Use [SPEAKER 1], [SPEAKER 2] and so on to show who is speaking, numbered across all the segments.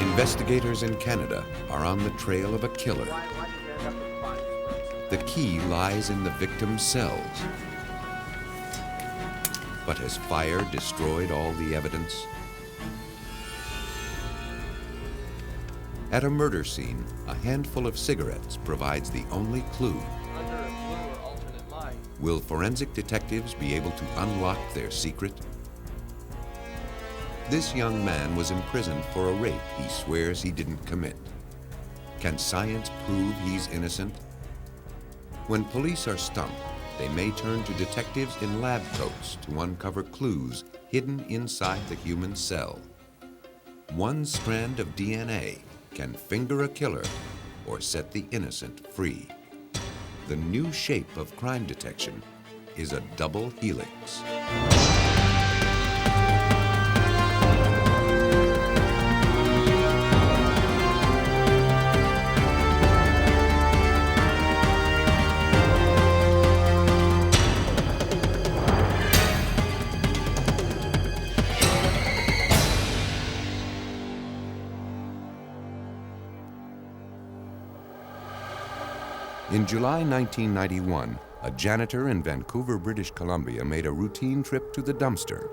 [SPEAKER 1] Investigators in Canada are on the trail of a killer. The key lies in the victim's cells. But has fire destroyed all the evidence? At a murder scene, a handful of cigarettes provides the only clue. Will forensic detectives be able to unlock their secret? This young man was imprisoned for a rape he swears he didn't commit. Can science prove he's innocent? When police are stumped, they may turn to detectives in lab coats to uncover clues hidden inside the human cell. One strand of DNA can finger a killer or set the innocent free. The new shape of crime detection is a double helix. In July 1991, a janitor in Vancouver, British Columbia made a routine trip to the dumpster.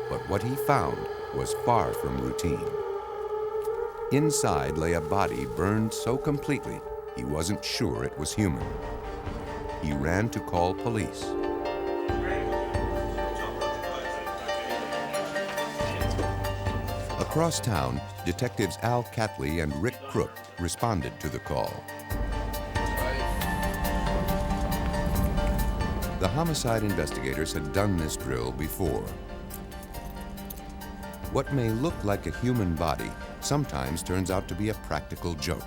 [SPEAKER 1] But what he found was far from routine. Inside lay a body burned so completely he wasn't sure it was human. He ran to call police. Across town, detectives Catley and Rick Crook responded to the call. The homicide investigators had done this drill before. What may look like a human body sometimes turns out to be a practical joke,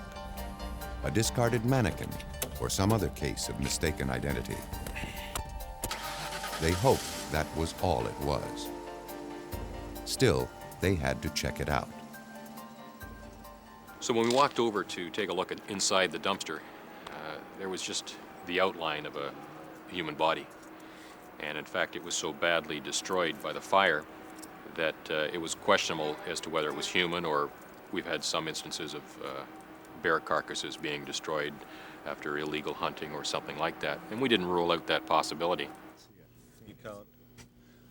[SPEAKER 1] a discarded mannequin, or some other case of mistaken identity. They hoped that was all it was. Still, they had to check it out.
[SPEAKER 2] So when we walked over to take a look at inside the dumpster, there was just the outline of a human body. And in fact, it was so badly destroyed by the fire that it was questionable as to whether it was human, or we've had some instances of bear carcasses being destroyed after illegal hunting or something like that. And we didn't rule out that possibility.
[SPEAKER 3] You can't.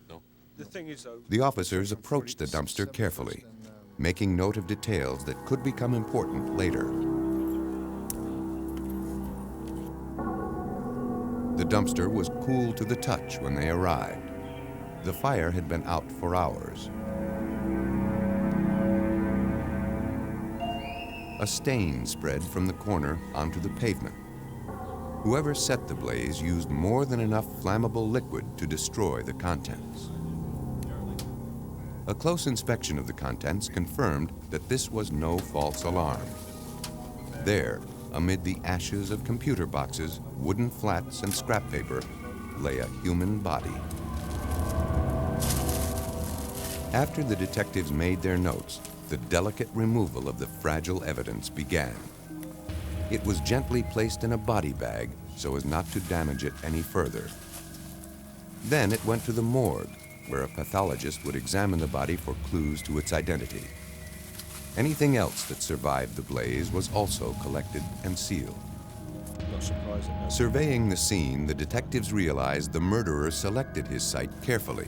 [SPEAKER 2] No.
[SPEAKER 3] The thing is, though,
[SPEAKER 1] The officers approached the dumpster carefully, making note of details that could become important later. The dumpster was cool to the touch when they arrived. The fire had been out for hours. A stain spread from the corner onto the pavement. Whoever set the blaze used more than enough flammable liquid to destroy the contents. A close inspection of the contents confirmed that this was no false alarm. There, amid the ashes of computer boxes, wooden flats, and scrap paper, lay a human body. After the detectives made their notes, the delicate removal of the fragile evidence began. It was gently placed in a body bag so as not to damage it any further. Then it went to the morgue, where a pathologist would examine the body for clues to its identity. Anything else that survived the blaze was also collected and sealed.
[SPEAKER 3] not surprised at that.
[SPEAKER 1] Surveying the scene, the detectives realized the murderer selected his site carefully.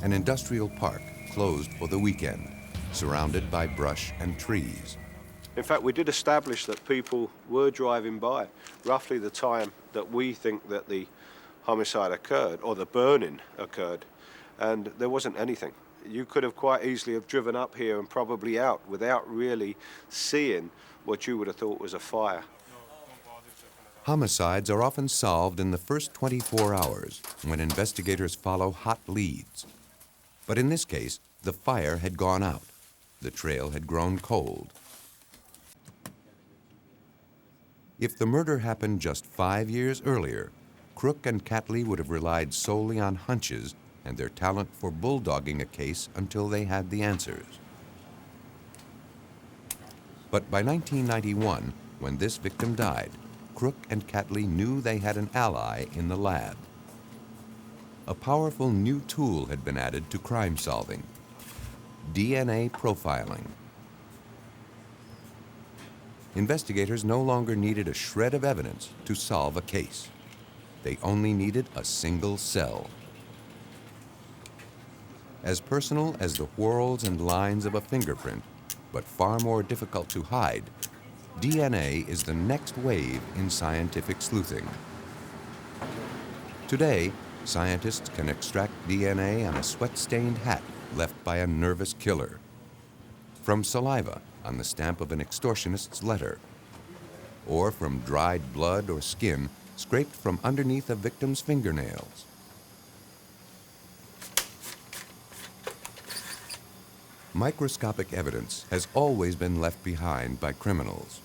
[SPEAKER 1] An industrial park closed for the weekend, surrounded by brush and trees.
[SPEAKER 3] In fact, we did establish that people were driving by roughly the time that we think that the homicide occurred, or the burning occurred, and there wasn't anything. You could have quite easily have driven up here and probably out without really seeing what you would have thought was a fire.
[SPEAKER 1] Homicides are often solved in the first 24 hours when investigators follow hot leads. But in this case, the fire had gone out. The trail had grown cold. If the murder happened just 5 years earlier, Crook and Catley would have relied solely on hunches and their talent for bulldogging a case until they had the answers. But by 1991, when this victim died, Crook and Catley knew they had an ally in the lab. A powerful new tool had been added to crime solving: DNA profiling. investigators no longer needed a shred of evidence to solve a case. They only needed a single cell. As personal as the whorls and lines of a fingerprint, but far more difficult to hide, DNA is the next wave in scientific sleuthing. Today, scientists can extract DNA on a sweat-stained hat left by a nervous killer, from saliva on the stamp of an extortionist's letter, or from dried blood or skin scraped from underneath a victim's fingernails. Microscopic evidence has always been left behind by criminals.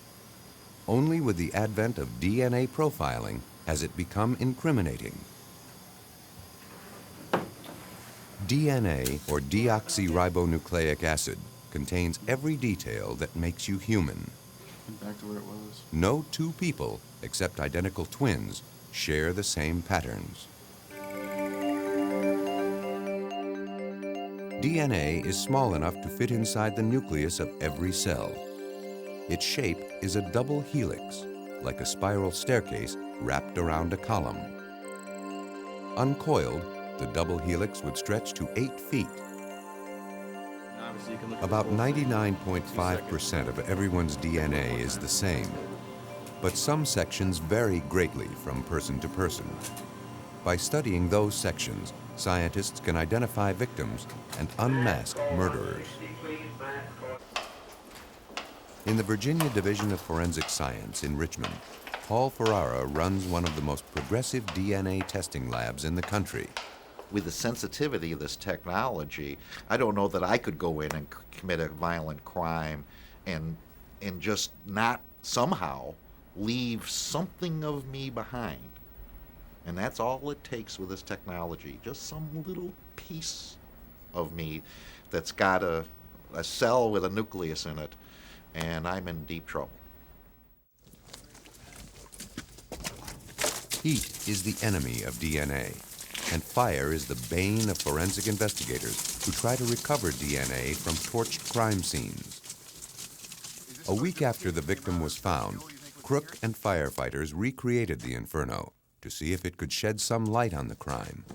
[SPEAKER 1] Only with the advent of DNA profiling has it become incriminating. DNA, or deoxyribonucleic acid, contains every detail that makes you human.
[SPEAKER 4] Back to where it was.
[SPEAKER 1] No two people, except identical twins, share the same patterns. DNA is small enough to fit inside the nucleus of every cell. Its shape is a double helix, like a spiral staircase wrapped around a column. Uncoiled, the double helix would stretch to 8 feet. About 99.5% of everyone's DNA is the same, but some sections vary greatly from person to person. By studying those sections, scientists can identify victims and unmask murderers. In the Virginia Division of Forensic Science in Richmond, Paul Ferrara runs one of the most progressive DNA testing labs in the country.
[SPEAKER 5] With the sensitivity of this technology, I don't know that I could go in and commit a violent crime and just not somehow leave something of me behind. And that's all it takes with this technology, just some little piece of me that's got a cell with a nucleus in it, and I'm in deep trouble.
[SPEAKER 1] Heat is the enemy of DNA, and fire is the bane of forensic investigators who try to recover DNA from torched crime scenes. A week after the victim was found, Crook and firefighters recreated the inferno to see if it could shed some light on the crime.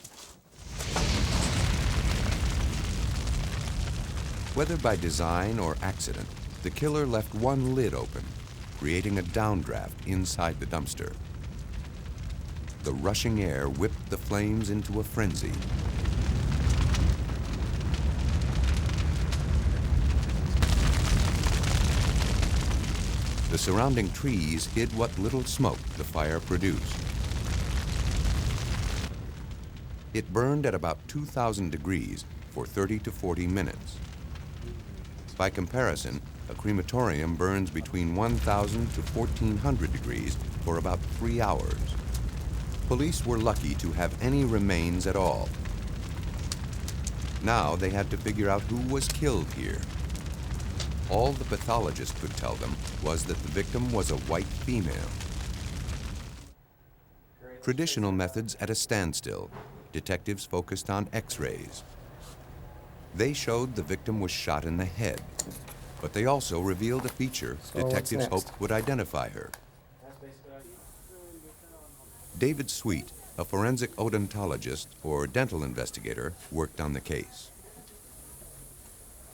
[SPEAKER 1] Whether by design or accident, the killer left one lid open, creating a downdraft inside the dumpster. The rushing air whipped the flames into a frenzy. The surrounding trees hid what little smoke the fire produced. It burned at about 2,000 degrees for 30 to 40 minutes. By comparison, a crematorium burns between 1,000 to 1,400 degrees for about 3 hours. Police were lucky to have any remains at all. Now they had to figure out who was killed here. All the pathologist could tell them was that the victim was a white female. Traditional methods at a standstill, detectives focused on X-rays. They showed the victim was shot in the head, but they also revealed a feature detectives hoped would identify her. David Sweet, a forensic odontologist or dental investigator, worked on the case.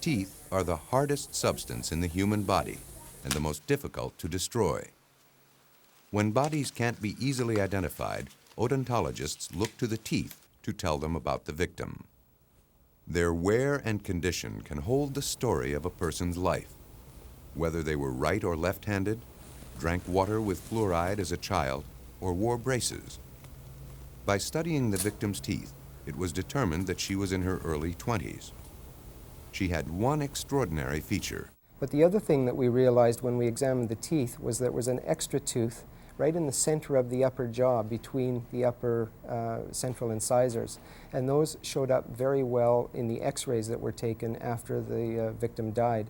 [SPEAKER 1] Teeth are the hardest substance in the human body and the most difficult to destroy. When bodies can't be easily identified, odontologists look to the teeth to tell them about the victim. Their wear and condition can hold the story of a person's life, whether they were right or left-handed, drank water with fluoride as a child, or wore braces. By studying the victim's teeth, it was determined that she was in her early 20s. She had one extraordinary feature.
[SPEAKER 6] But the other thing that we realized when we examined the teeth was there was an extra tooth right in the center of the upper jaw between the upper central incisors. And those showed up very well in the x-rays that were taken after the victim died.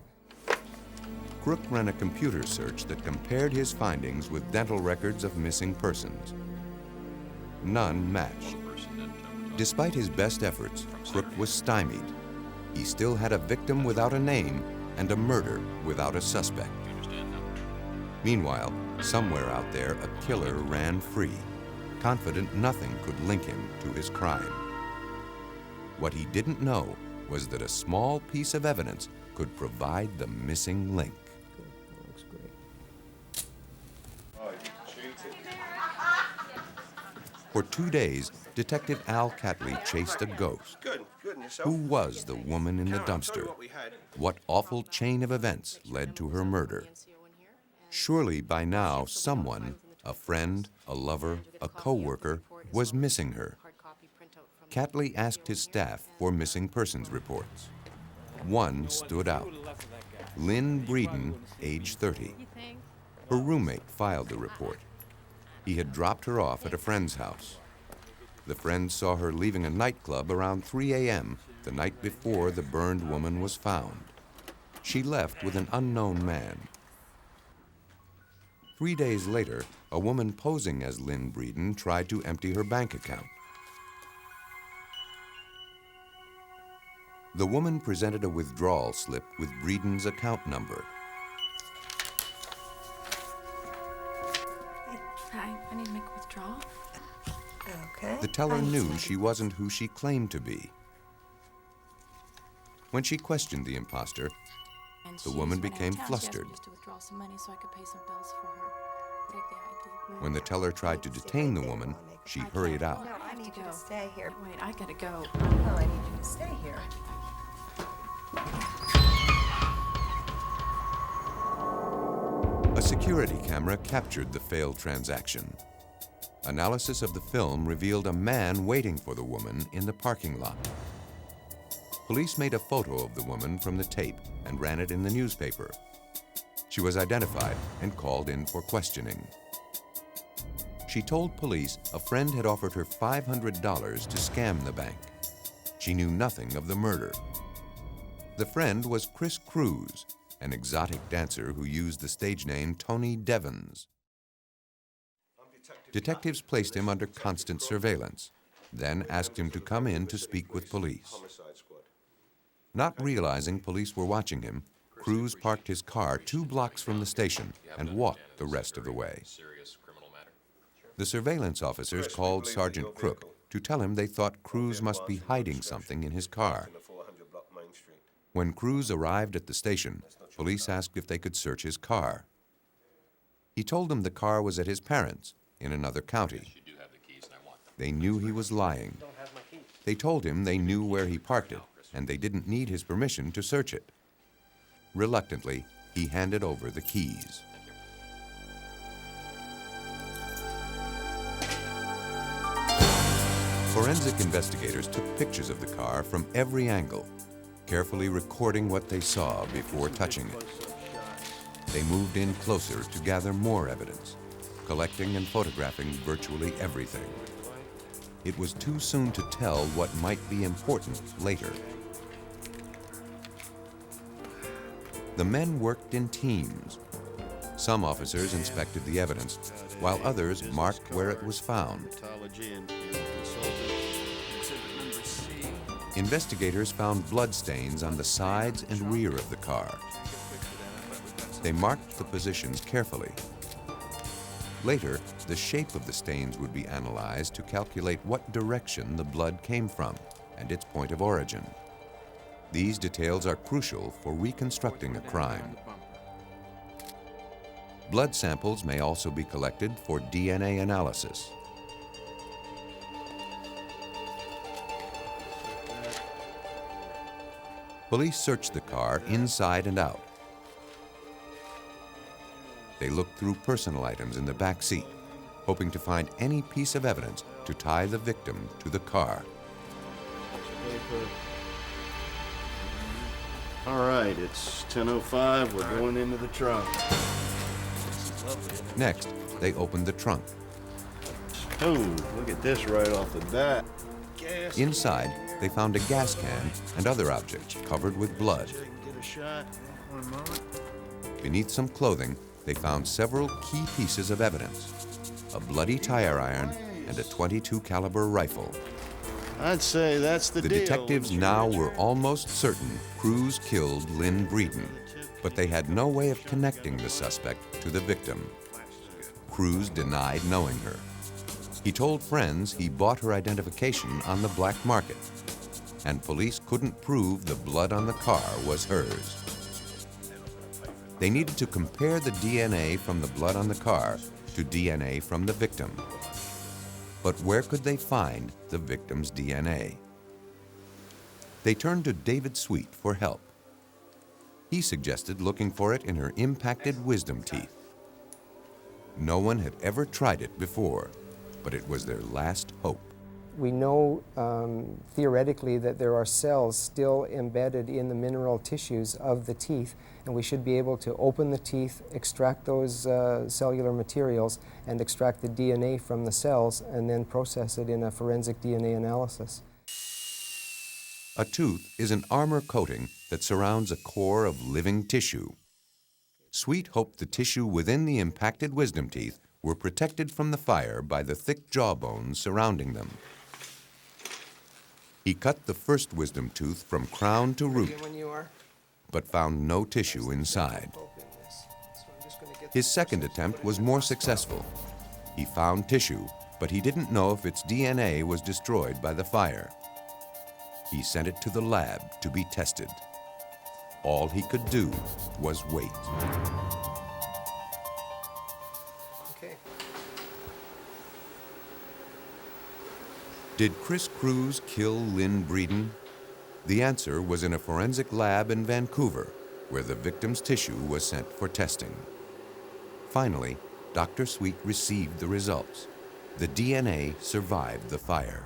[SPEAKER 1] Crook ran a computer search that compared his findings with dental records of missing persons. None matched. Despite his best efforts, Crook was stymied. He still had a victim without a name and a murder without a suspect. Meanwhile, somewhere out there, a killer ran free, confident nothing could link him to his crime. What he didn't know was that a small piece of evidence could provide the missing link.
[SPEAKER 6] That looks great.
[SPEAKER 3] Oh, you cheated.
[SPEAKER 1] For 2 days, Detective Al Catley chased a ghost.
[SPEAKER 3] Good, good. And yourself?
[SPEAKER 1] Who was the woman in the
[SPEAKER 3] Karen, I'll tell you
[SPEAKER 1] dumpster?
[SPEAKER 3] what we had.
[SPEAKER 1] What awful chain of events led to her murder? Surely by now someone, a friend, a lover, a co-worker, was missing her. Catley asked his staff for missing persons reports. One stood out. Lynn Breeden, age 30. Her roommate filed the report. He had dropped her off at a friend's house. The friend saw her leaving a nightclub around 3 a.m. the night before the burned woman was found. She left with an unknown man. 3 days later, a woman posing as Lynn Breeden tried to empty her bank account. The woman presented a withdrawal slip with Breeden's account number.
[SPEAKER 7] Hi, I need to make a withdrawal.
[SPEAKER 8] Okay.
[SPEAKER 1] The teller knew she wasn't who she claimed to be. When she questioned the imposter,
[SPEAKER 7] And
[SPEAKER 1] the
[SPEAKER 7] she's
[SPEAKER 1] woman
[SPEAKER 7] been out of
[SPEAKER 1] became
[SPEAKER 7] town. She asked
[SPEAKER 1] flustered.
[SPEAKER 7] me just to withdraw some money so I could pay some bills for her. Take the ID.
[SPEAKER 1] When the teller tried to detain the woman, she hurried out.
[SPEAKER 8] No, I need you to stay here.
[SPEAKER 7] Wait, I gotta go.
[SPEAKER 8] No, I need you to stay here.
[SPEAKER 1] A security camera captured the failed transaction. Analysis of the film revealed a man waiting for the woman in the parking lot. Police made a photo of the woman from the tape and ran it in the newspaper. She was identified and called in for questioning. She told police a friend had offered her $500 to scam the bank. She knew nothing of the murder. The friend was Chris Cruz, an exotic dancer who used the stage name Tony Devons. Detectives placed him under constant surveillance, then asked him to come in to speak with police.
[SPEAKER 3] Homicide squad.
[SPEAKER 1] Not realizing police were watching him, Cruz parked his car 2 blocks from the station and walked the rest of the way.
[SPEAKER 2] Serious criminal matter.
[SPEAKER 1] The surveillance officers called Sergeant Crook to tell him they thought Cruz must be hiding something in his car.
[SPEAKER 3] In the 400 block Main Street.
[SPEAKER 1] When Cruz arrived at the station, police asked if they could search his car. He told them the car was at his parents' in another county.
[SPEAKER 2] You do have the keys and I want them.
[SPEAKER 1] They knew he was lying. They told him they knew where he parked it, and they didn't need his permission to search it. Reluctantly, he handed over the keys. Forensic investigators took pictures of the car from every angle, carefully recording what they saw before touching it. They moved in closer to gather more evidence, collecting and photographing virtually everything. It was too soon to tell what might be important later. The men worked in teams. Some officers inspected the evidence, while others marked where it was found. Investigators found bloodstains on the sides and rear of the car. They marked the positions carefully. Later, the shape of the stains would be analyzed to calculate what direction the blood came from and its point of origin. These details are crucial for reconstructing a crime. Blood samples may also be collected for DNA analysis. Police searched the car inside and out. They looked through personal items in the back seat, hoping to find any piece of evidence to tie the victim to the car.
[SPEAKER 9] All right, it's 10:05. We're going into the trunk.
[SPEAKER 1] Next, they opened the trunk.
[SPEAKER 9] Oh, look at this right off the bat.
[SPEAKER 1] Inside, they found a gas can and other objects covered with blood.
[SPEAKER 9] Get a shot. One moment.
[SPEAKER 1] Beneath some clothing, they found several key pieces of evidence: a bloody tire iron and a .22 caliber rifle.
[SPEAKER 9] I'd say that's the
[SPEAKER 1] The
[SPEAKER 9] deal.
[SPEAKER 1] detectives now were almost certain Cruz killed Lynn Breeden, but they had no way of connecting the suspect to the victim. Cruz denied knowing her. He told friends he bought her identification on the black market, and police couldn't prove the blood on the car was hers. They needed to compare the DNA from the blood on the car to DNA from the victim. But where could they find the victim's DNA? They turned to David Sweet for help. He suggested looking for it in her impacted wisdom teeth. No one had ever tried it before, but it was their last hope.
[SPEAKER 6] We know theoretically that there are cells still embedded in the mineral tissues of the teeth, and we should be able to open the teeth, extract those cellular materials, and extract the DNA from the cells, and then process it in a forensic DNA analysis.
[SPEAKER 1] A tooth is an armor coating that surrounds a core of living tissue. Sweet hoped the tissue within the impacted wisdom teeth were protected from the fire by the thick jawbones surrounding them. He cut the first wisdom tooth from crown to root, but found no tissue inside. His second attempt was more successful. He found tissue, but he didn't know if its DNA was destroyed by the fire. He sent it to the lab to be tested. All he could do was wait.
[SPEAKER 6] Okay.
[SPEAKER 1] Did Chris Cruz kill Lynn Breeden? The answer was in a forensic lab in Vancouver, where the victim's tissue was sent for testing. Finally, Dr. Sweet received the results. The DNA survived the fire.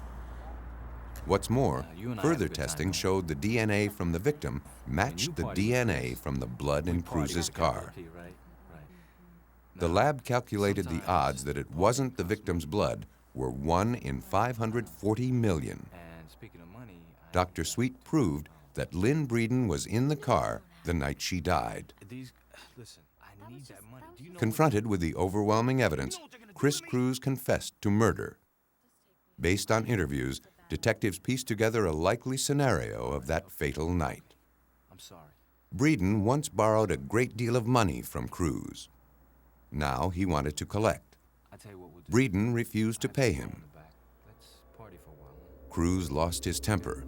[SPEAKER 1] What's more, further testing showed the DNA from the victim matched the DNA from the blood in Cruz's car. The lab calculated the odds that it wasn't the victim's blood were 1 in 540 million. Dr. Sweet proved that Lynn Breeden was in the car the night she died. Confronted with the overwhelming evidence, Chris Cruz confessed to murder. Based on interviews, detectives pieced together a likely scenario of that fatal night. Breeden once borrowed a great deal of money from Cruz. Now he wanted to collect. Breeden refused to pay him. Cruz lost his temper.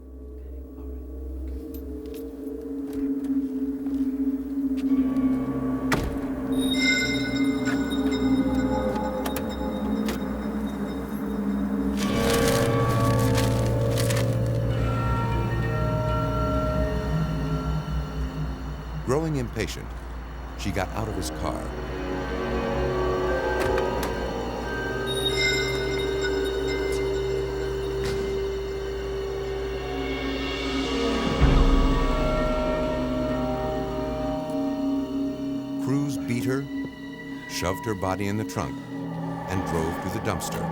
[SPEAKER 1] Growing impatient, she got out of his car. Cruz beat her, shoved her body in the trunk, and drove to the dumpster.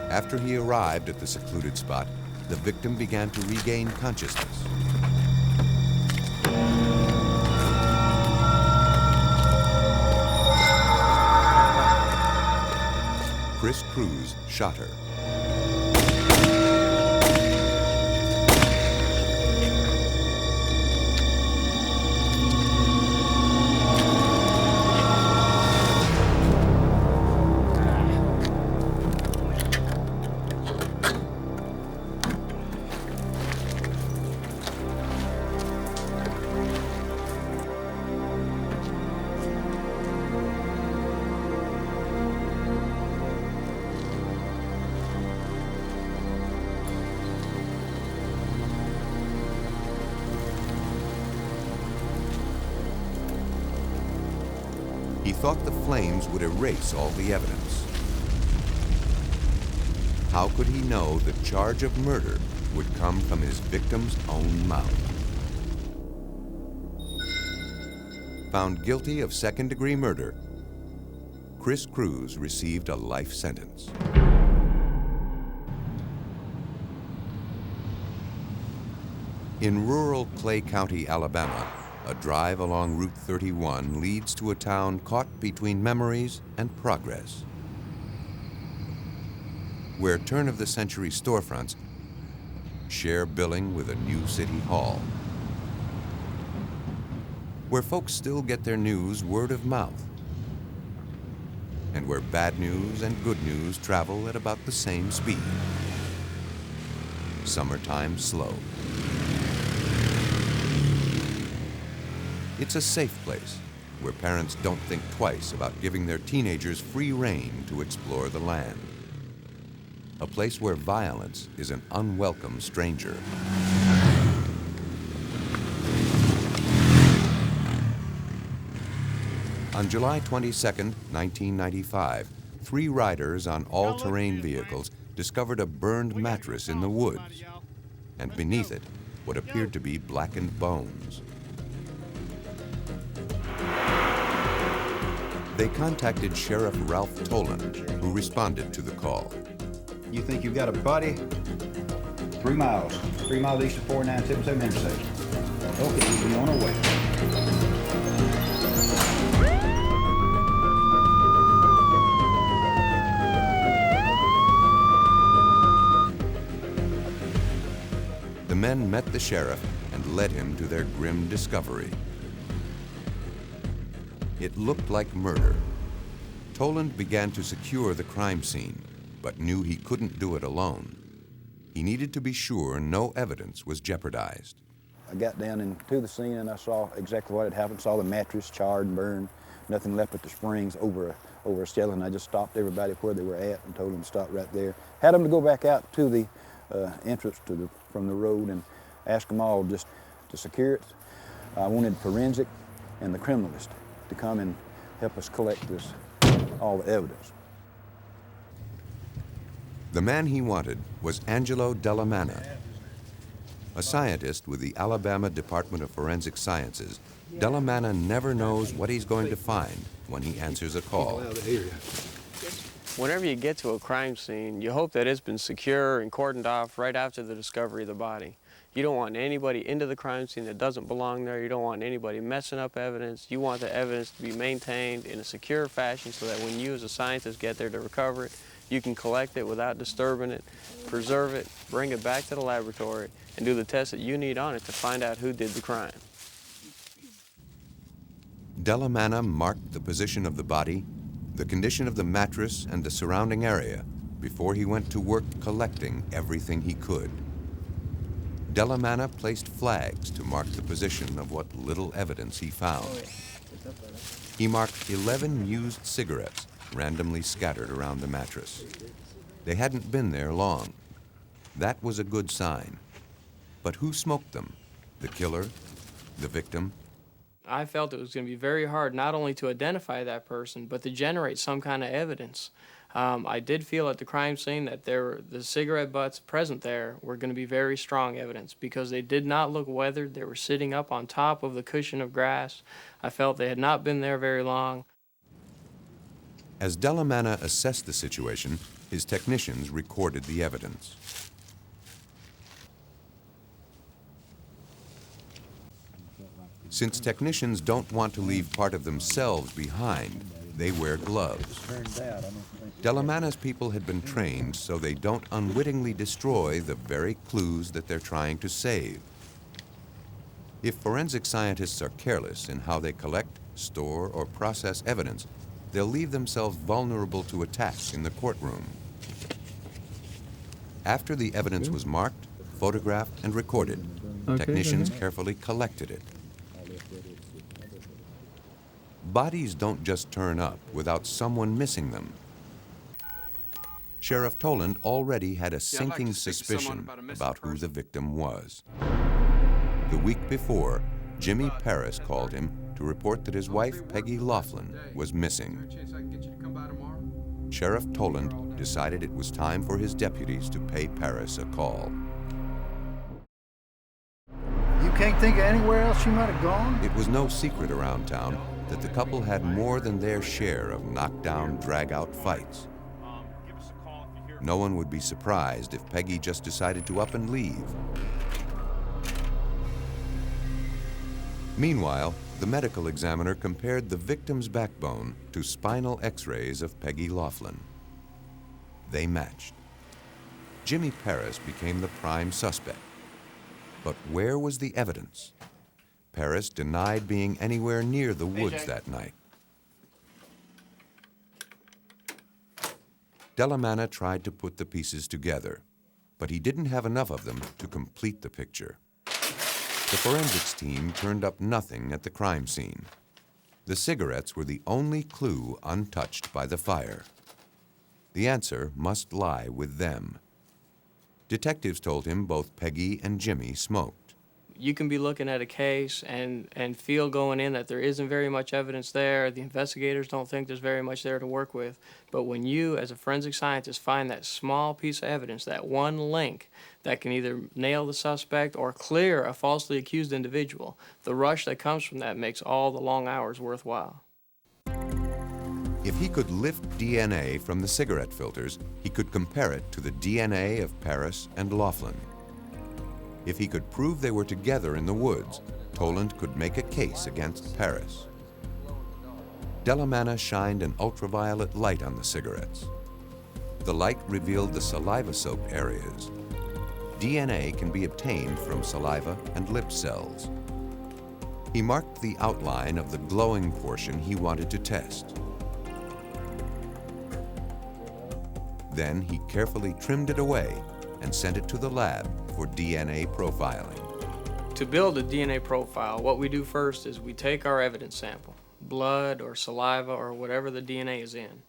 [SPEAKER 1] After he arrived at the secluded spot, the victim began to regain consciousness. Chris Cruz shot her. He thought the flames would erase all the evidence. How could he know the charge of murder would come from his victim's own mouth? Found guilty of second-degree murder, Chris Cruz received a life sentence. In rural Clay County, Alabama, a drive along Route 31 leads to a town caught between memories and progress, where turn-of-the-century storefronts share billing with a new city hall, where folks still get their news word of mouth, and where bad news and good news travel at about the same speed. Summertime slow. It's a safe place where parents don't think twice about giving their teenagers free rein to explore the land. A place where violence is an unwelcome stranger. On July 22nd, 1995, 3 riders on all-terrain vehicles discovered a burned mattress in the woods, and beneath it, what appeared to be blackened bones. They contacted Sheriff Ralph Toland, who responded to the call.
[SPEAKER 10] You think you've got a body? 3 miles. 3 miles east of 4977 intersection. Okay, we'll be on our way.
[SPEAKER 1] The men met the sheriff and led him to their grim discovery. It looked like murder. Toland began to secure the crime scene, but knew he couldn't do it alone. He needed to be sure no evidence was jeopardized.
[SPEAKER 10] I got down into the scene and I saw exactly what had happened. Saw the mattress charred and burned, nothing left but the springs over a ceiling. I just stopped everybody where they were at and told them to stop right there. Had them to go back out to the entrance from the road and asked them all just to secure it. I wanted forensic and the criminalist to come and help us collect all the evidence.
[SPEAKER 1] The man he wanted was Angelo Delana. A scientist with the Alabama Department of Forensic Sciences, Delana never knows what he's going to find when he answers a call.
[SPEAKER 11] Whenever you get to a crime scene, you hope that it's been secure and cordoned off right after the discovery of the body. You don't want anybody into the crime scene that doesn't belong there. You don't want anybody messing up evidence. You want the evidence to be maintained in a secure fashion so that when you as a scientist get there to recover it, you can collect it without disturbing it, preserve it, bring it back to the laboratory, and do the tests that you need on it to find out who did the crime.
[SPEAKER 1] Delana marked the position of the body, the condition of the mattress and the surrounding area before he went to work collecting everything he could. Delana placed flags to mark the position of what little evidence he found. He marked 11 used cigarettes randomly scattered around the mattress. They hadn't been there long. That was a good sign. But who smoked them? The killer? The victim?
[SPEAKER 11] I felt it was going to be very hard not only to identify that person, but to generate some kind of evidence. I did feel at the crime scene that the cigarette butts present there were going to be very strong evidence because they did not look weathered. They were sitting up on top of the cushion of grass. I felt they had not been there very long.
[SPEAKER 1] As Delana assessed the situation, his technicians recorded the evidence. Since technicians don't want to leave part of themselves behind, they wear gloves. Delana's people had been trained so they don't unwittingly destroy the very clues that they're trying to save. If forensic scientists are careless in how they collect, store, or process evidence, they'll leave themselves vulnerable to attack in the courtroom. After the evidence was marked, photographed, and recorded, technicians carefully collected it. Bodies don't just turn up without someone missing them. Sheriff Toland already had a sinking suspicion about who the victim was. The week before, Jimmy Paris called him to report that his wife, Peggy Laughlin, was missing. Sheriff Toland decided it was time for his deputies to pay Paris a call.
[SPEAKER 10] You can't think of anywhere else she might have gone?
[SPEAKER 1] It was no secret around town that the couple had more than their share of knockdown, drag-out fights. No one would be surprised if Peggy just decided to up and leave. Meanwhile, the medical examiner compared the victim's backbone to spinal x-rays of Peggy Laughlin. They matched. Jimmy Paris became the prime suspect. But where was the evidence? Paris denied being anywhere near the woods that night. Delana tried to put the pieces together, but he didn't have enough of them to complete the picture. The forensics team turned up nothing at the crime scene. The cigarettes were the only clue untouched by the fire. The answer must lie with them. Detectives told him both Peggy and Jimmy smoked.
[SPEAKER 11] You can be looking at a case and feel going in that there isn't very much evidence there. The investigators don't think there's very much there to work with. But when you, as a forensic scientist, find that small piece of evidence, that one link that can either nail the suspect or clear a falsely accused individual, the rush that comes from that makes all the long hours worthwhile.
[SPEAKER 1] If he could lift DNA from the cigarette filters, he could compare it to the DNA of Paris and Laughlin. If he could prove they were together in the woods, Toland could make a case against Paris. Delana shined an ultraviolet light on the cigarettes. The light revealed the saliva-soaked areas. DNA can be obtained from saliva and lip cells. He marked the outline of the glowing portion he wanted to test. Then he carefully trimmed it away and sent it to the lab for DNA profiling.
[SPEAKER 11] To build a DNA profile, what we do first is we take our evidence sample, blood or saliva or whatever the DNA is in.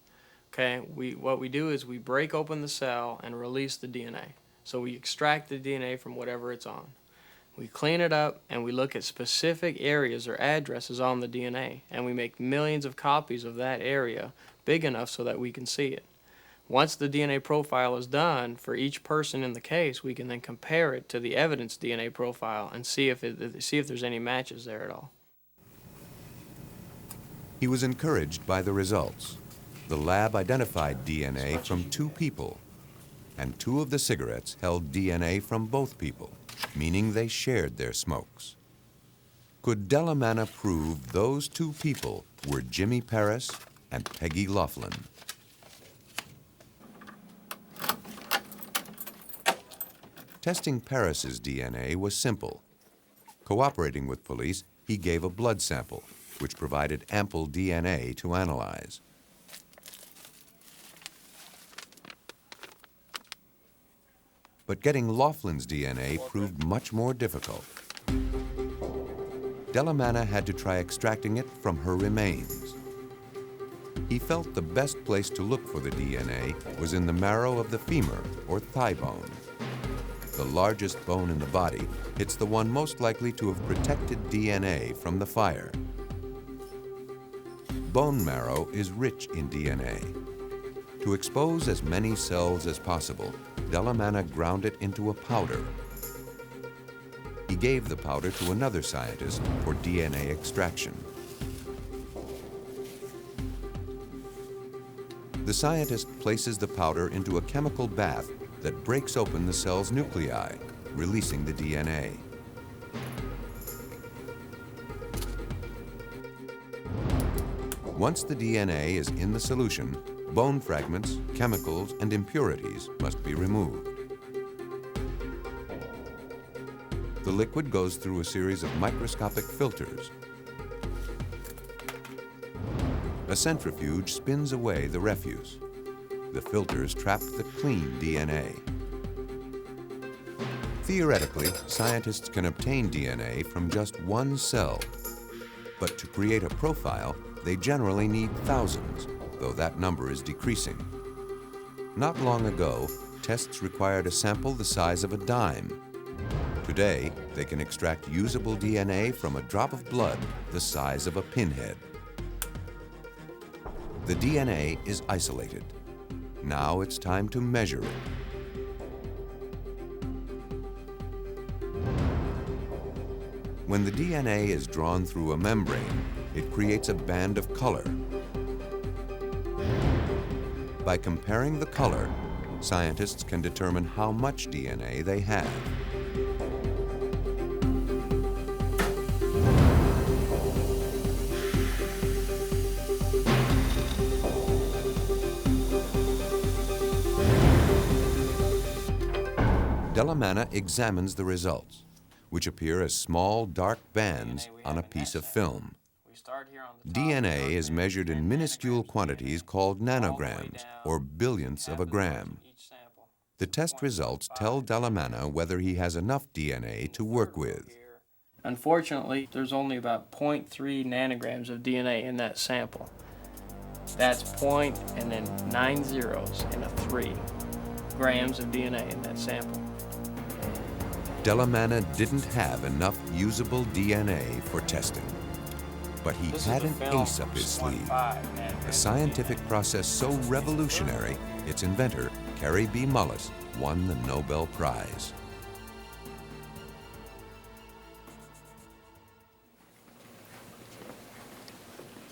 [SPEAKER 11] Okay, what we do is we break open the cell and release the DNA. So we extract the DNA from whatever it's on. We clean it up and we look at specific areas or addresses on the DNA, and we make millions of copies of that area big enough so that we can see it. Once the DNA profile is done for each person in the case, we can then compare it to the evidence DNA profile and see if there's any matches there at all.
[SPEAKER 1] He was encouraged by the results. The lab identified DNA from 2 people, and 2 of the cigarettes held DNA from both people, meaning they shared their smokes. Could Delana prove those 2 people were Jimmy Paris and Peggy Laughlin? Testing Paris's DNA was simple. Cooperating with police, he gave a blood sample, which provided ample DNA to analyze. But getting Laughlin's DNA proved much more difficult. Delana had to try extracting it from her remains. He felt the best place to look for the DNA was in the marrow of the femur, or thigh bone. The largest bone in the body, it's the one most likely to have protected DNA from the fire. Bone marrow is rich in DNA. To expose as many cells as possible, Delana ground it into a powder. He gave the powder to another scientist for DNA extraction. The scientist places the powder into a chemical bath that breaks open the cell's nuclei, releasing the DNA. Once the DNA is in the solution, bone fragments, chemicals, and impurities must be removed. The liquid goes through a series of microscopic filters. A centrifuge spins away the refuse. The filters trap the clean DNA. Theoretically, scientists can obtain DNA from just one cell. But to create a profile, they generally need thousands, though that number is decreasing. Not long ago, tests required a sample the size of a dime. Today, they can extract usable DNA from a drop of blood the size of a pinhead. The DNA is isolated. Now it's time to measure it. When the DNA is drawn through a membrane, it creates a band of color. By comparing the color, scientists can determine how much DNA they have. Delana examines the results, which appear as small dark bands on a piece of film. DNA is measured in minuscule quantities called nanograms, or billionths of a gram. The test results tell Delana whether he has enough DNA to work with.
[SPEAKER 11] Unfortunately, there's only about 0.3 nanograms of DNA in that sample. That's point and then 9 zeros and a 3 grams of DNA in that sample.
[SPEAKER 1] Delana didn't have enough usable DNA for testing. But he had an ace up his sleeve, a scientific process so revolutionary, its inventor, Carrie B. Mullis, won the Nobel Prize.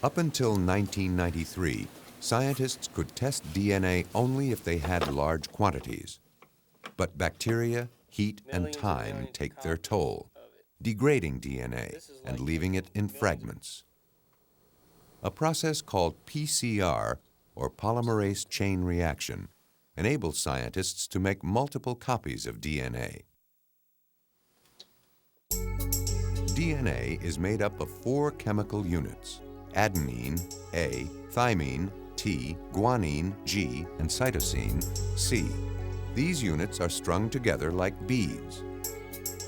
[SPEAKER 1] Up until 1993, scientists could test DNA only if they had large quantities. But bacteria, heat, and time take their toll, degrading DNA and leaving it in fragments. A process called PCR, or polymerase chain reaction, enables scientists to make multiple copies of DNA. DNA is made up of 4 chemical units: adenine, A, thymine, T, guanine, G, and cytosine, C. These units are strung together like beads.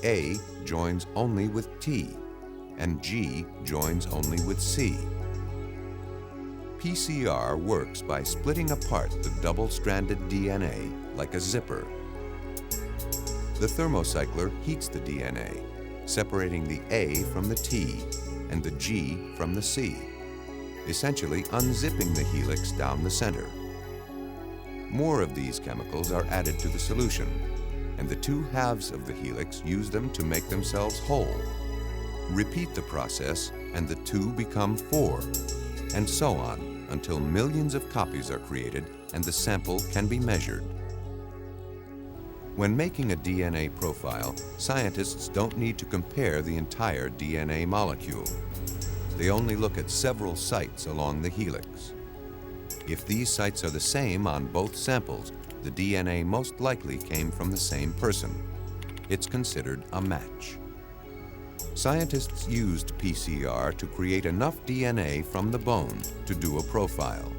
[SPEAKER 1] A joins only with T, and G joins only with C. PCR works by splitting apart the double-stranded DNA like a zipper. The thermocycler heats the DNA, separating the A from the T and the G from the C, essentially unzipping the helix down the center. More of these chemicals are added to the solution, and the 2 halves of the helix use them to make themselves whole. Repeat the process, and the 2 become 4, and so on, until millions of copies are created and the sample can be measured. When making a DNA profile, scientists don't need to compare the entire DNA molecule. They only look at several sites along the helix. If these sites are the same on both samples, the DNA most likely came from the same person. It's considered a match. Scientists used PCR to create enough DNA from the bone to do a profile.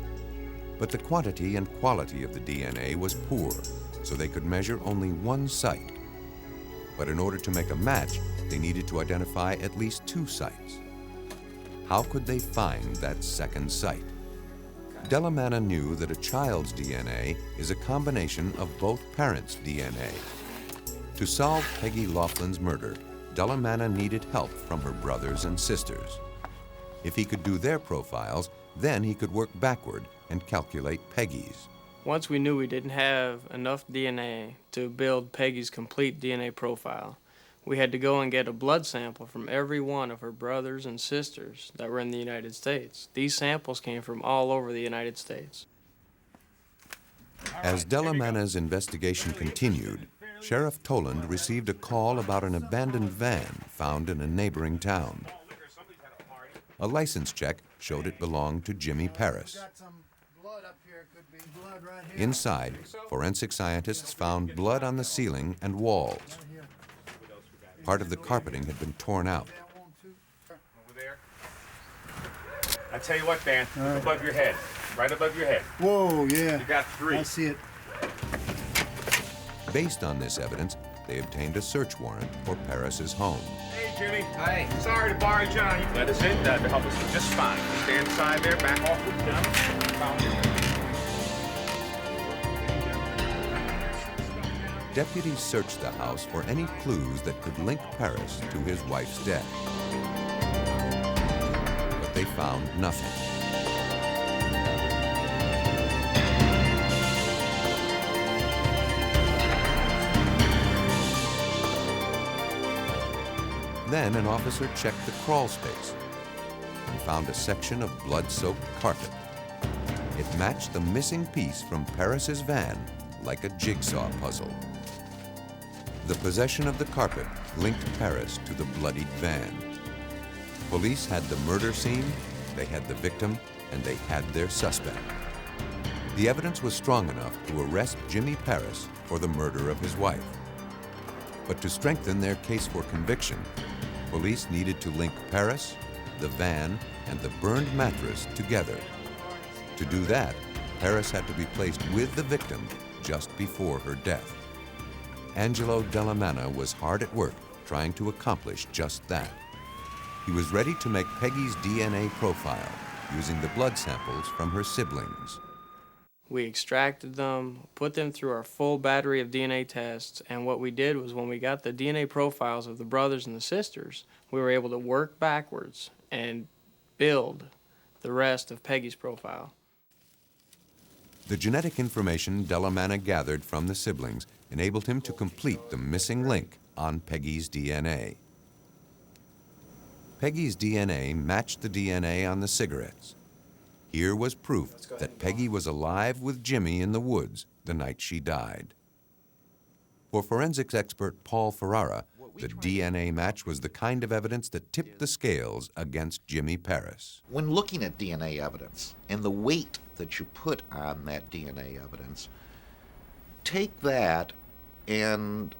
[SPEAKER 1] But the quantity and quality of the DNA was poor, so they could measure only 1 site. But in order to make a match, they needed to identify at least 2 sites. How could they find that second site? Delana knew that a child's DNA is a combination of both parents' DNA. To solve Peggy Laughlin's murder, Delana needed help from her brothers and sisters. If he could do their profiles, then he could work backward and calculate Peggy's.
[SPEAKER 11] Once we knew we didn't have enough DNA to build Peggy's complete DNA profile, we had to go and get a blood sample from every one of her brothers and sisters that were in the United States. These samples came from all over the United States.
[SPEAKER 1] As Delana's investigation continued, Sheriff Toland received a call about an abandoned van found in a neighboring town. A license check showed it belonged to Jimmy Paris. Inside, forensic scientists found blood on the ceiling and walls. Part of the carpeting had been torn out.
[SPEAKER 12] I tell you what, Dan, look above your head, right above your head.
[SPEAKER 13] Whoa, yeah.
[SPEAKER 12] You got 3.
[SPEAKER 13] I see it.
[SPEAKER 1] Based on this evidence, they obtained a search warrant for Paris's home.
[SPEAKER 12] Hey, Jimmy. Hi. Sorry to bother you, John. You let us in to help us just fine. Stand aside there, back off with them. Found you.
[SPEAKER 1] Deputies searched the house for any clues that could link Paris to his wife's death. But they found nothing. Then an officer checked the crawl space and found a section of blood-soaked carpet. It matched the missing piece from Paris's van like a jigsaw puzzle. The possession of the carpet linked Paris to the bloodied van. Police had the murder scene, they had the victim, and they had their suspect. The evidence was strong enough to arrest Jimmy Paris for the murder of his wife. But to strengthen their case for conviction, police needed to link Paris, the van, and the burned mattress together. To do that, Paris had to be placed with the victim just before her death. Angelo Delana was hard at work trying to accomplish just that. He was ready to make Peggy's DNA profile using the blood samples from her siblings.
[SPEAKER 11] We extracted them, put them through our full battery of DNA tests, and what we did was when we got the DNA profiles of the brothers and the sisters, we were able to work backwards and build the rest of Peggy's profile.
[SPEAKER 1] The genetic information Delana gathered from the siblings enabled him to complete the missing link on Peggy's DNA. Peggy's DNA matched the DNA on the cigarettes. Here was proof that Peggy was alive with Jimmy in the woods the night she died. For forensics expert Paul Ferrara, the DNA match was the kind of evidence that tipped the scales against Jimmy Paris.
[SPEAKER 5] When looking at DNA evidence and the weight that you put on that DNA evidence, take that and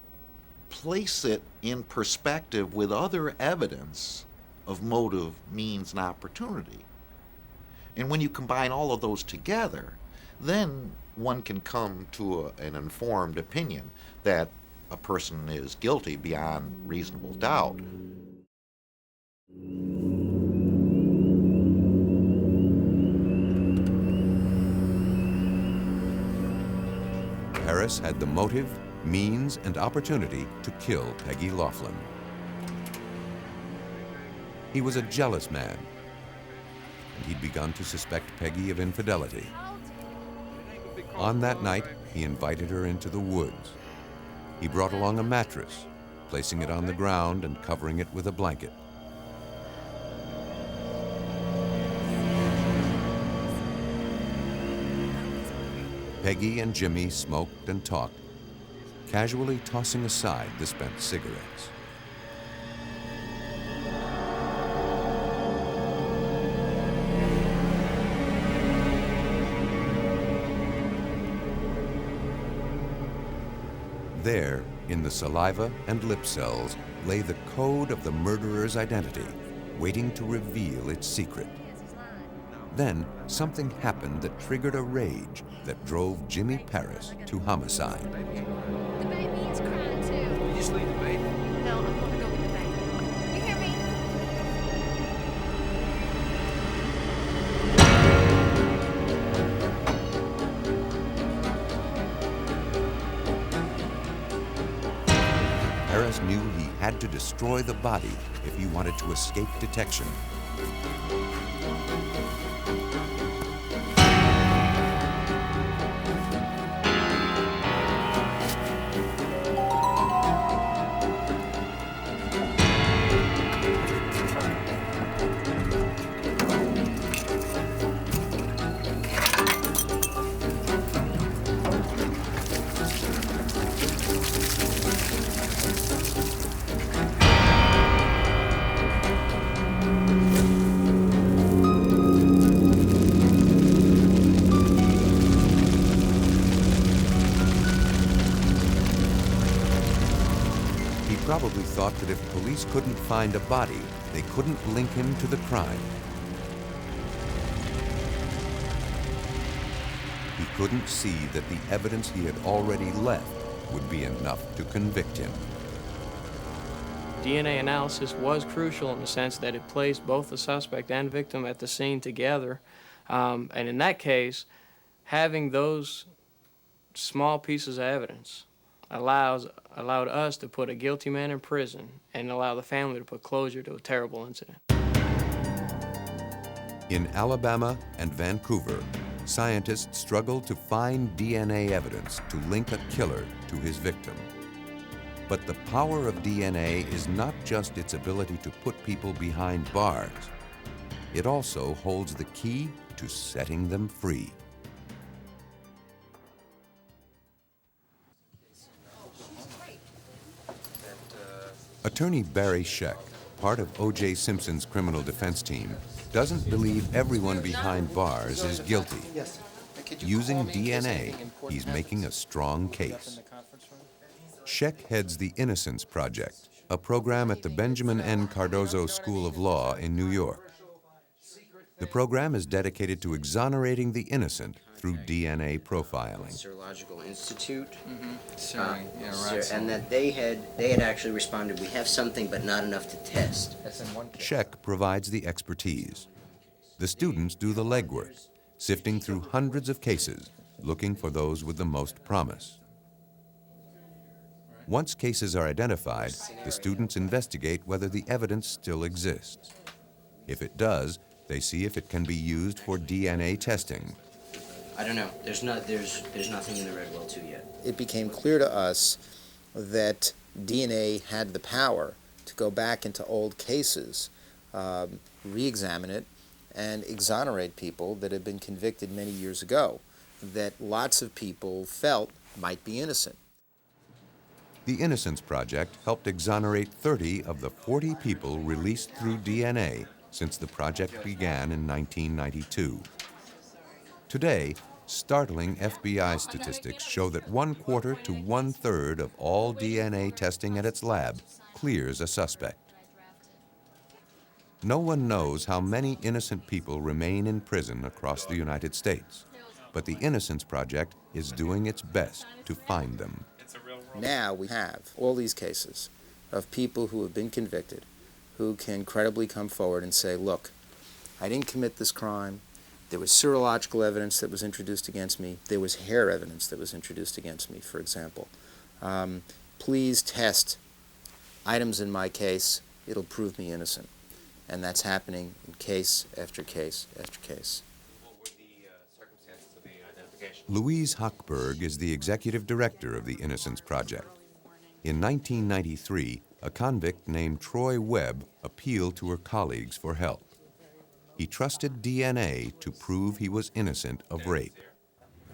[SPEAKER 5] place it in perspective with other evidence of motive, means, and opportunity. And when you combine all of those together, then one can come to an informed opinion that a person is guilty beyond reasonable doubt.
[SPEAKER 1] Paris had the motive, means, and opportunity to kill Peggy Laughlin. He was a jealous man, and he'd begun to suspect Peggy of infidelity. On that night, he invited her into the woods. He brought along a mattress, placing it on the ground and covering it with a blanket. Peggy and Jimmy smoked and talked, casually tossing aside the spent cigarettes. There, in the saliva and lip cells, lay the code of the murderer's identity, waiting to reveal its secret. Then, something happened that triggered a rage that drove Jimmy Paris to homicide.
[SPEAKER 7] The baby is crying too.
[SPEAKER 12] You just leave the baby.
[SPEAKER 7] No, I'm gonna go with the baby. You hear me?
[SPEAKER 1] Paris knew he had to destroy the body if he wanted to escape detection. Probably thought that if police couldn't find a body, they couldn't link him to the crime. He couldn't see that the evidence he had already left would be enough to convict him.
[SPEAKER 11] DNA analysis was crucial in the sense that it placed both the suspect and victim at the scene together. And in that case, having those small pieces of evidence allowed us to put a guilty man in prison and allow the family to put closure to a terrible incident.
[SPEAKER 1] In Alabama and Vancouver, scientists struggled to find DNA evidence to link a killer to his victim. But the power of DNA is not just its ability to put people behind bars. it also holds the key to setting them free. Attorney Barry Sheek, part of O.J. Simpson's criminal defense team, doesn't believe everyone behind bars is guilty. Using DNA, he's making a strong case. Sheek heads the Innocence Project, a program at the Benjamin N. Cardozo School of Law in New York. The program is dedicated to exonerating the innocent through DNA profiling.
[SPEAKER 13] Serological Institute. And that they had actually responded, we have something but not enough to test.
[SPEAKER 1] Sheek provides the expertise. The students do the legwork, sifting through hundreds of cases, looking for those with the most promise. Once cases are identified, the students investigate whether the evidence still exists. If it does, they see if it can be used for DNA testing.
[SPEAKER 13] I don't know. There's nothing in the red well 2 yet.
[SPEAKER 14] It became clear to us that DNA had the power to go back into old cases, re-examine it, and exonerate people that had been convicted many years ago, that lots of people felt might be innocent.
[SPEAKER 1] The Innocence Project helped exonerate 30 of the 40 people released through DNA since the project began in 1992. Today, startling FBI statistics show that 1/4 to 1/3 of all DNA testing at its lab clears a suspect. No one knows how many innocent people remain in prison across the United States, but the Innocence Project is doing its best to find them.
[SPEAKER 14] Now we have all these cases of people who have been convicted, who can credibly come forward and say, look, I didn't commit this crime. There was serological evidence that was introduced against me. There was hair evidence that was introduced against me, for example. Please test items in my case. It'll prove me innocent. And that's happening in case after case after case.
[SPEAKER 12] What were the circumstances of the identification?
[SPEAKER 1] Louise Huckberg is the executive director of the Innocence Project. In 1993, a convict named Troy Webb appealed to her colleagues for help. He trusted DNA to prove he was innocent of rape.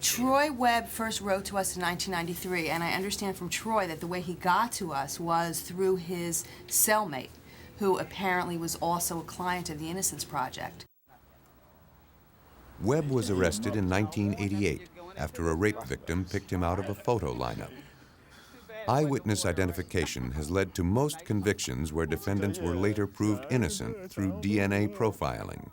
[SPEAKER 15] Troy Webb first wrote to us in 1993, and I understand from Troy that the way he got to us was through his cellmate, who apparently was also a client of the Innocence Project.
[SPEAKER 1] Webb was arrested in 1988 after a rape victim picked him out of a photo lineup. Eyewitness identification has led to most convictions where defendants were later proved innocent through DNA profiling.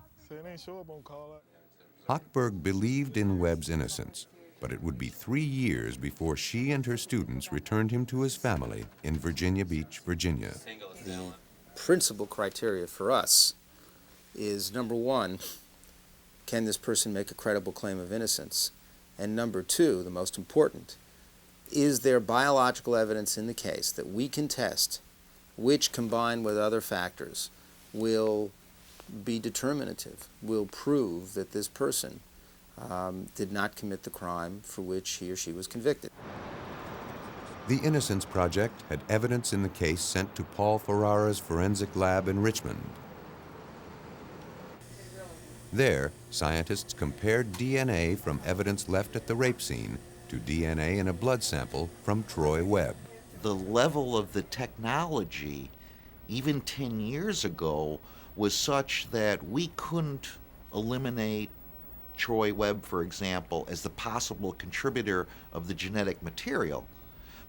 [SPEAKER 1] Huckberg believed in Webb's innocence, but it would be 3 years before she and her students returned him to his family in Virginia Beach, Virginia.
[SPEAKER 14] The principal criteria for us is, number one, can this person make a credible claim of innocence? And number two, the most important, is there biological evidence in the case that we can test, which combined with other factors will be determinative, will prove that this person did not commit the crime for which he or she was convicted.
[SPEAKER 1] The Innocence Project had evidence in the case sent to Paul Ferrara's forensic lab in Richmond. There, scientists compared DNA from evidence left at the rape scene to DNA in a blood sample from Troy Webb.
[SPEAKER 5] The level of the technology, even 10 years ago, was such that we couldn't eliminate Troy Webb, for example, as the possible contributor of the genetic material.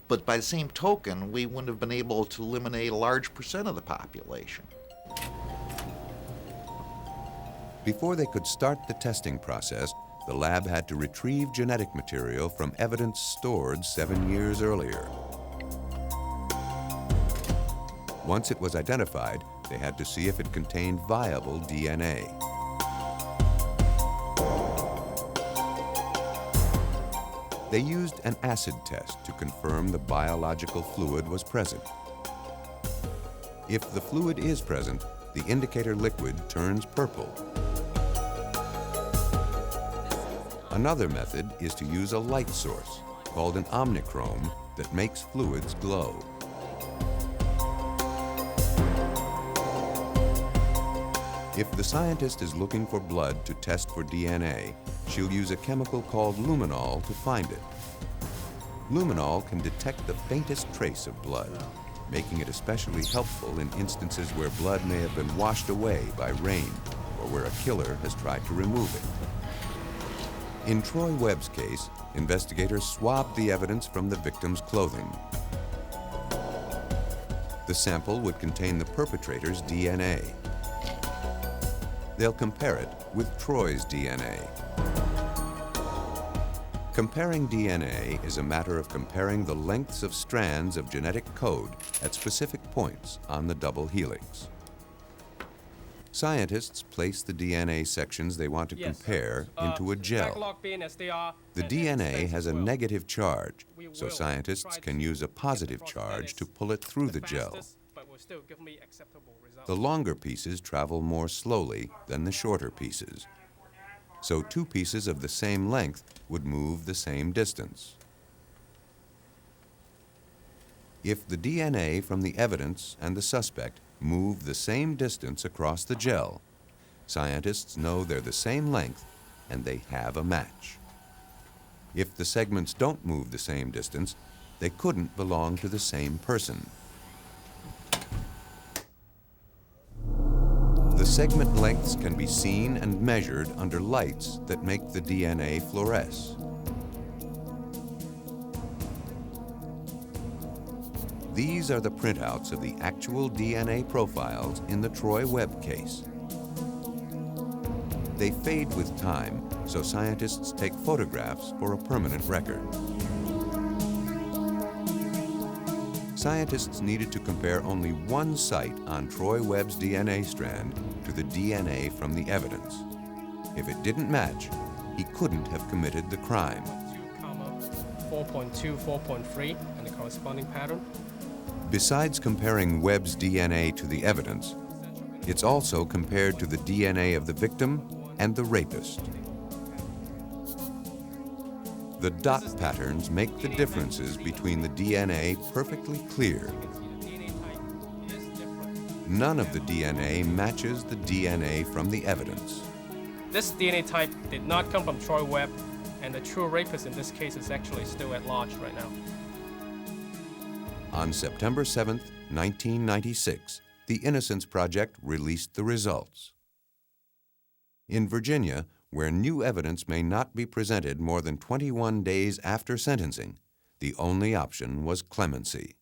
[SPEAKER 5] But by the same token, we wouldn't have been able to eliminate a large percent of the population.
[SPEAKER 1] Before they could start the testing process, the lab had to retrieve genetic material from evidence stored 7 years earlier. Once it was identified, they had to see if it contained viable DNA. They used an acid test to confirm the biological fluid was present. If the fluid is present, the indicator liquid turns purple. Another method is to use a light source, called an omnichrome, that makes fluids glow. If the scientist is looking for blood to test for DNA, she'll use a chemical called luminol to find it. Luminol can detect the faintest trace of blood, making it especially helpful in instances where blood may have been washed away by rain or where a killer has tried to remove it. In Troy Webb's case, investigators swabbed the evidence from the victim's clothing. The sample would contain the perpetrator's DNA. They'll compare it with Troy's DNA. Comparing DNA is a matter of comparing the lengths of strands of genetic code at specific points on the double helix. Scientists place the DNA sections they want to compare into a gel. The DNA has a negative charge, so scientists can use a positive charge to pull it through the gel. The longer pieces travel more slowly than the shorter pieces, so two pieces of the same length would move the same distance. If the DNA from the evidence and the suspect move the same distance across the gel, scientists know they're the same length and they have a match. If the segments don't move the same distance, they couldn't belong to the same person. The segment lengths can be seen and measured under lights that make the DNA fluoresce. These are the printouts of the actual DNA profiles in the Troy Webb case. They fade with time, so scientists take photographs for a permanent record. Scientists needed to compare only one site on Troy Webb's DNA strand to the DNA from the evidence. If it didn't match, he couldn't have committed the crime.
[SPEAKER 16] 4.2, 4.3, and the corresponding pattern.
[SPEAKER 1] Besides comparing Webb's DNA to the evidence, it's also compared to the DNA of the victim and the rapist. The dot patterns make the differences between the DNA perfectly clear. None of the DNA matches the DNA from the evidence.
[SPEAKER 16] This DNA type did not come from Troy Webb, and the true rapist in this case is actually still at large right now.
[SPEAKER 1] On September 7th, 1996, the Innocence Project released the results. In Virginia, where new evidence may not be presented more than 21 days after sentencing, the only option was clemency.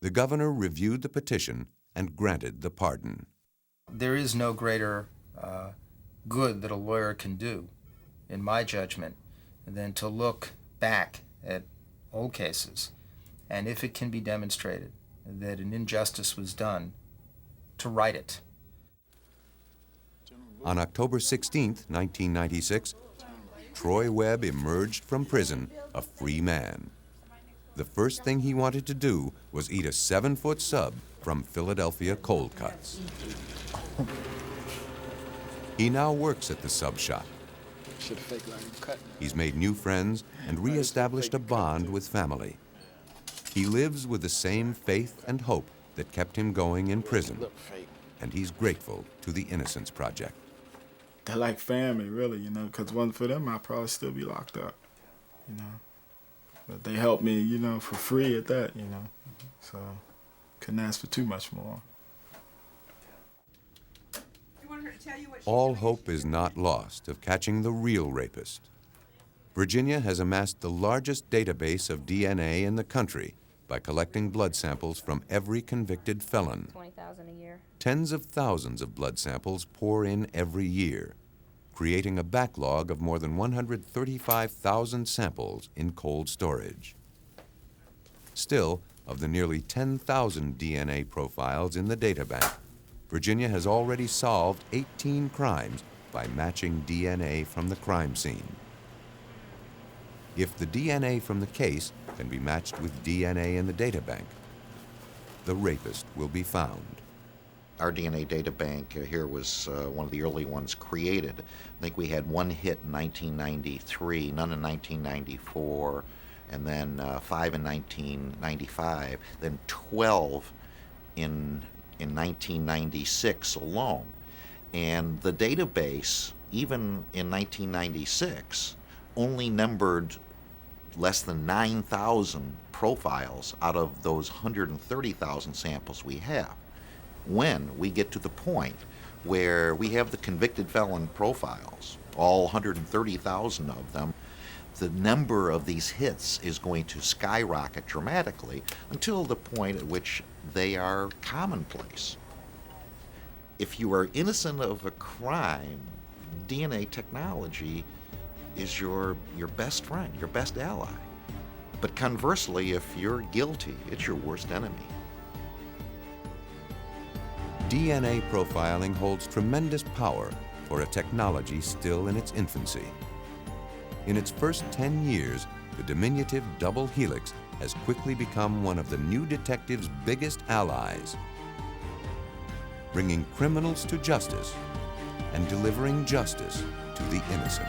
[SPEAKER 1] The governor reviewed the petition and granted the pardon.
[SPEAKER 14] There is no greater good that a lawyer can do, in my judgment, than to look back at old cases, and if it can be demonstrated that an injustice was done, to right it.
[SPEAKER 1] On October 16, 1996, Troy Webb emerged from prison a free man. The first thing he wanted to do was eat a 7-foot sub from Philadelphia Cold Cuts. He now works at the sub shop. He's made new friends and reestablished a bond with family. He lives with the same faith and hope that kept him going in prison, and he's grateful to the Innocence Project.
[SPEAKER 4] They're like family, really, you know, because wasn't for them, I'd probably still be locked up, you know. But they helped me, you know, for free at that, you know. So, couldn't ask for too much more.
[SPEAKER 1] All hope is not lost of catching the real rapist. Virginia has amassed the largest database of DNA in the country by collecting blood samples from every convicted felon.
[SPEAKER 17] 20,000 a year.
[SPEAKER 1] Tens of thousands of blood samples pour in every year, creating a backlog of more than 135,000 samples in cold storage. Still, of the nearly 10,000 DNA profiles in the databank, Virginia has already solved 18 crimes by matching DNA from the crime scene. If the DNA from the case can be matched with DNA in the databank, the rapist will be found.
[SPEAKER 5] Our DNA databank here was one of the early ones created. I think we had one hit in 1993, none in 1994, and then 5 in 1995, then 12 in 1996 alone. And the database, even in 1996, only numbered less than 9,000 profiles out of those 130,000 samples we have. When we get to the point where we have the convicted felon profiles, all 130,000 of them, the number of these hits is going to skyrocket dramatically until the point at which they are commonplace. If you are innocent of a crime, DNA technology is your best friend, your best ally. But conversely, if you're guilty, it's your worst enemy.
[SPEAKER 1] DNA profiling holds tremendous power for a technology still in its infancy. In its first 10 years, the diminutive double helix has quickly become one of the new detective's biggest allies, bringing criminals to justice and delivering justice to the innocent.